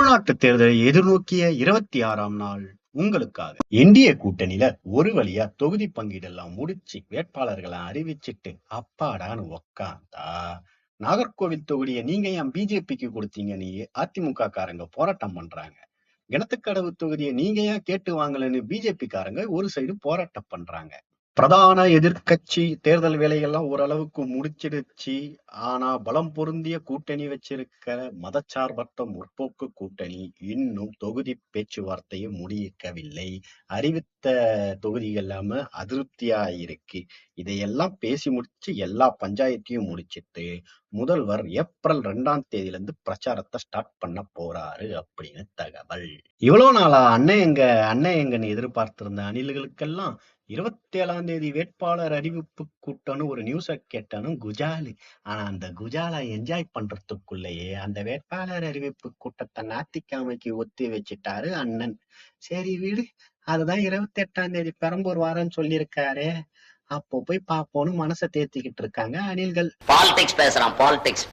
தமிழ்நாட்டு தேர்தலை எதிர்நோக்கிய 26ஆம் நாள் உங்களுக்காக. என்டிஏ கூட்டணியில ஒரு வழியா தொகுதி பங்கீடெல்லாம் முடிச்சு வேட்பாளர்களை அறிவிச்சிட்டு அப்பாடான்னு உக்காந்தா, நாகர்கோவில் தொகுதியை நீங்க ஏன் பிஜேபிக்கு கொடுத்தீங்கன்னு அதிமுக காரங்க போராட்டம் பண்றாங்க. கிணத்துக்கடவு தொகுதியை நீங்க ஏன் கேட்டு வாங்கலன்னு பிஜேபி காரங்க ஒரு சைடு போராட்டம் பண்றாங்க. பிரதான எதிர்க்கட்சி தேர்தல் வேலைகள்லாம் ஓரளவுக்கு முடிச்சிடுச்சு. ஆனா பலம் பொருந்திய கூட்டணி வச்சிருக்க மதச்சார்பற்ற முற்போக்கு கூட்டணி இன்னும் தொகுதி பேச்சுவார்த்தையை முடிக்கவில்லை. அறிவித்த தொகுதி எல்லாம அதிருப்தியா இருக்கு. இதையெல்லாம் பேசி முடிச்சு எல்லா பஞ்சாயத்தையும் முடிச்சிட்டு முதல்வர் ஏப்ரல் 2ஆம் தேதியிலிருந்து பிரச்சாரத்தை ஸ்டார்ட் பண்ண போறாரு அப்படின்னு தகவல். இவ்வளவு நாளா அண்ணன் எங்கன்னு எதிர்பார்த்திருந்த அணில்களுக்கெல்லாம் 27ஆம் தேதி வேட்பாளர் அறிவிப்பு கூட்டம்னு ஒரு நியூஸ கேட்டானும் குஜாலு. ஆனா அந்த குஜாலை என்ஜாய் பண்றதுக்குள்ளேயே அந்த வேட்பாளர் அறிவிப்பு கூட்டத்தை ஞாயிற்றுக்கிழமைக்கு ஒத்தி வச்சுட்டாரு அண்ணன். சரி விடு, அதுதான் 28ஆம் தேதி பெரம்பூர் வாரன்னு சொல்லியிருக்காரு, அப்போ போய் பாப்போன்னு மனசை தேத்திக்கிட்டு இருக்காங்க அணில்கள். பாலிடிக்ஸ் பேசுறான், பாலிடிக்ஸ்